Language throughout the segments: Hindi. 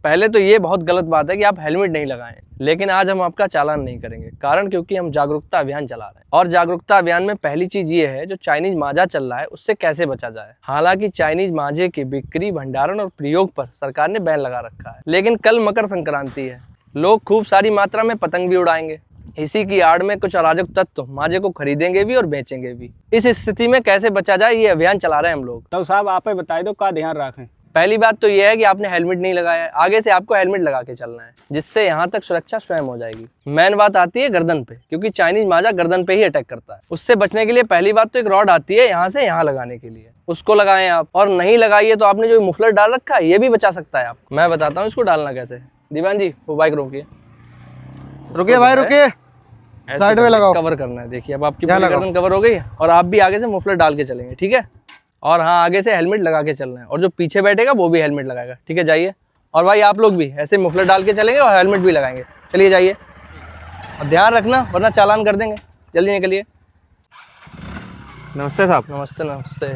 पहले तो ये बहुत गलत बात है कि आप हेलमेट नहीं लगाएं, लेकिन आज हम आपका चालान नहीं करेंगे। कारण क्योंकि हम जागरूकता अभियान चला रहे हैं और जागरूकता अभियान में पहली चीज ये है जो चाइनीज माजा चल रहा है उससे कैसे बचा जाए। हालांकि चाइनीज माजे की बिक्री, भंडारण और प्रयोग पर सरकार ने बैन लगा रखा है, लेकिन कल मकर संक्रांति है, लोग खूब सारी मात्रा में पतंग भी उड़ाएंगे। इसी की आड़ में कुछ अराजक तत्व माजे को खरीदेंगे भी और बेचेंगे भी। इस स्थिति में कैसे बचा जाए ये अभियान चला रहे हैं हम लोग। तो साहब आप ही बताए दो क्या ध्यान रखें। पहली बात तो यह है कि आपने हेलमेट नहीं लगाया है, आगे से आपको हेलमेट लगा के चलना है, जिससे यहाँ तक सुरक्षा स्वयं हो जाएगी। मेन बात आती है गर्दन पे, क्योंकि चाइनीज माजा गर्दन पे ही अटैक करता है। उससे बचने के लिए पहली बात तो एक रॉड आती है यहाँ से यहाँ लगाने के लिए, उसको लगाएं आप। और नहीं लगाइए तो आपने जो मुफलर डाल रखा है ये भी बचा सकता है आप। मैं बताता हूँ इसको डालना कैसे। दीवान जी वो बाइक रोकिए, रुकिए भाई रुकिए, साइड में लगाओ। कवर करना है। देखिए अब आपकी पूरी गर्दन कवर हो गई और आप भी आगे से मुफलर डाल के चलेंगे, ठीक है। और हाँ, आगे से हेलमेट लगा के चलना है और जो पीछे बैठेगा वो भी हेलमेट लगाएगा, ठीक है। जाइए। और भाई आप लोग भी ऐसे मुफलर डाल के चलेंगे और हेलमेट भी लगाएंगे। चलिए जाइए और ध्यान रखना वरना चालान कर देंगे। जल्दी निकलिए। नमस्ते साहब। नमस्ते नमस्ते।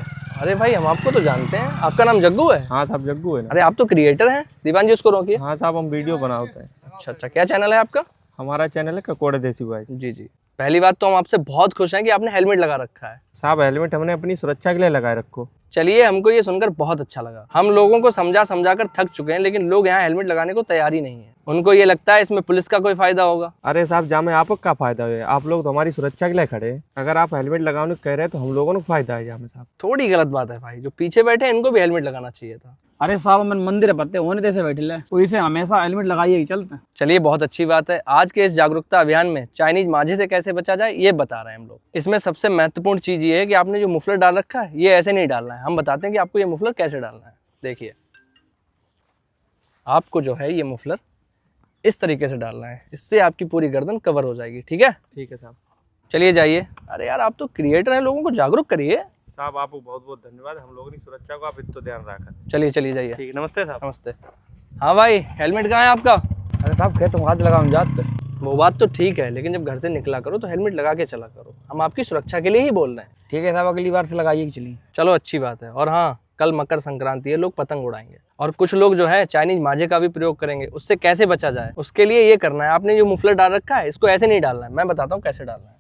अरे भाई हम आपको तो जानते हैं, आपका नाम जग्गू है? हाँ साहब जग्गू है ना। अरे आप तो क्रिएटर हैं। दीवान जी उसको रोकिए। हाँ साहब हम वीडियो बनाते हैं। अच्छा अच्छा, क्या चैनल है आपका? हमारा चैनल है ककोड़े देसी भाई। जी जी। पहली बात तो हम आपसे बहुत खुश हैं कि आपने हेलमेट लगा रखा है। साहब हेलमेट हमने अपनी सुरक्षा के लिए लगाए रखो। चलिए, हमको ये सुनकर बहुत अच्छा लगा। हम लोगों को समझा कर थक चुके हैं, लेकिन लोग यहाँ हेलमेट लगाने को तैयार ही नहीं है। उनको ये लगता है इसमें पुलिस का कोई फायदा होगा। अरे साहब जामे आपको क्या फायदा है? आप लोग तो हमारी सुरक्षा के लिए खड़े हैं। अगर आप हेलमेट लगाने कह रहे हैं तो हम लोगों को फायदा है जामे साहब। थोड़ी गलत बात है भाई, जो पीछे बैठे हैं इनको भी हेलमेट लगाना चाहिए था। अरे साहब हम मंदिर पत्ते होने जैसे बैठे ले, तो इसे हमेशा हेलमेट लगाइए ही चलते हैं। चलिए बहुत अच्छी बात है। आज के इस जागरूकता अभियान में चाइनीज माजे से कैसे बचा जाए ये बता रहे हैं हम लोग। इसमें सबसे महत्वपूर्ण चीज ये है कि आपने जो मुफलर डाल रखा है ये ऐसे नहीं डालना है। हम बताते हैं कि आपको ये मुफलर कैसे डालना है। देखिए, आपको जो है ये मुफलर इस तरीके से डालना है, इससे आपकी पूरी गर्दन कवर हो जाएगी, ठीक है। ठीक है साहब। चलिए जाइए। अरे यार आप तो क्रिएटर हैं, लोगों को जागरूक करिए। साहब आपको बहुत बहुत धन्यवाद। हम लोगों की सुरक्षा को आप इतना ध्यान रखा। चलिए चलिए जाइए। ठीक है, नमस्ते साहब। नमस्ते। हाँ भाई, हेलमेट कहाँ है आपका? अरे साहब खेत हाथ लगाओ जाते। वो बात तो ठीक है, लेकिन जब घर से निकला करो तो हेलमेट लगा के चला करो। हम आपकी सुरक्षा के लिए ही बोल रहे हैं। ठीक है साहब, अगली बार से लगाइए चलिए। चलो अच्छी बात है। और हाँ, कल मकर संक्रांति है, लोग पतंग उड़ाएंगे और कुछ लोग जो है चाइनीज माजे का भी प्रयोग करेंगे। उससे कैसे बचा जाए उसके लिए ये करना है, आपने जो मुफलर डाल रखा है इसको ऐसे नहीं डालना है। मैं बताता हूँ कैसे डालना है।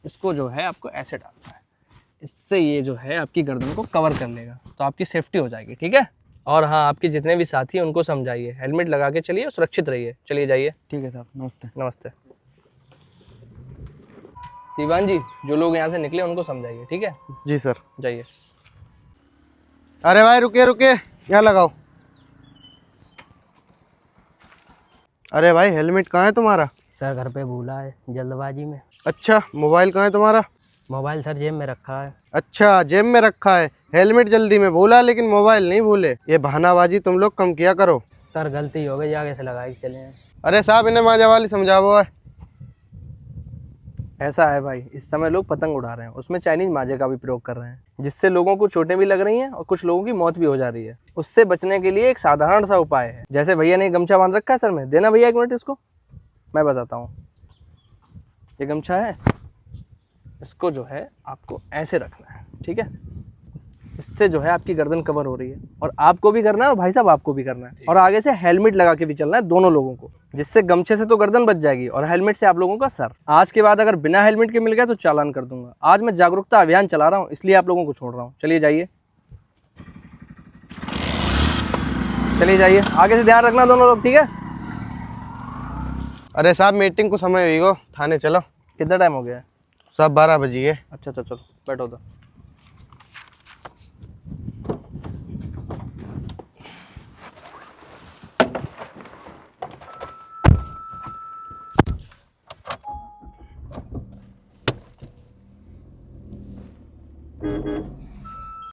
इसको जो है आपको ऐसे डालना है, इससे ये जो है आपकी गर्दन को कवर कर लेगा, तो आपकी सेफ्टी हो जाएगी, ठीक है। और हाँ, आपके जितने भी साथी हैं उनको समझाइए, हेलमेट लगा के चलिए और सुरक्षित रहिए। चलिए जाइए। ठीक है साहब, नमस्ते। नमस्ते। दीवान जी जो लोग यहाँ से निकले उनको समझाइए, ठीक है। जी सर। जाइए। अरे भाई रुकिए रुकिए, यहाँ लगाओ। अरे भाई हेलमेट कहाँ है तुम्हारा? सर घर पे भूला है जल्दबाजी में। अच्छा, मोबाइल कहाँ है तुम्हारा? मोबाइल सर जेब में रखा है। अच्छा, जेब में रखा है। हेलमेट जल्दी में भूला लेकिन मोबाइल नहीं भूले। ये बहानाबाजी तुम लोग कम किया करो। सर गलती हो गई, आगे से लगा के चले हैं। अरे साहब इन्हें माजा वाली समझाओ। ऐसा है भाई, इस समय लोग पतंग उड़ा रहे हैं, उसमें चाइनीज माजे का भी प्रयोग कर रहे हैं, जिससे लोगों को चोटें भी लग रही हैं और कुछ लोगों की मौत भी हो जा रही है। उससे बचने के लिए एक साधारण सा उपाय है। जैसे भैया ने गमछा बांध रखा है सर में, देना भैया 1 मिनट इसको, मैं बताता हूँ। ये गमछा है, इसको जो है आपको ऐसे रखना है, ठीक है। इससे जो है आपकी गर्दन कवर हो रही है और आपको भी करना है और भाई साहब आपको भी करना है। और आगे से हेलमेट लगा के भी चलना है दोनों लोगों को, जिससे गमछे से तो गर्दन बच जाएगी और हेलमेट से आप लोगों का सर। आज के बाद अगर बिना हेलमेट के मिल गया तो चालान कर दूंगा। आज मैं जागरूकता अभियान चला रहा हूँ, इसलिए आप लोगों को छोड़ रहा हूँ। चलिए जाइए। चलिए जाइए, आगे से ध्यान रखना दोनों लोग, ठीक है। अरे साहब मीटिंग को समय हुई गो, थाने चलो। कितना टाइम हो गया है? साहब 12 बजे। अच्छा अच्छा, चलो बैठो उधर।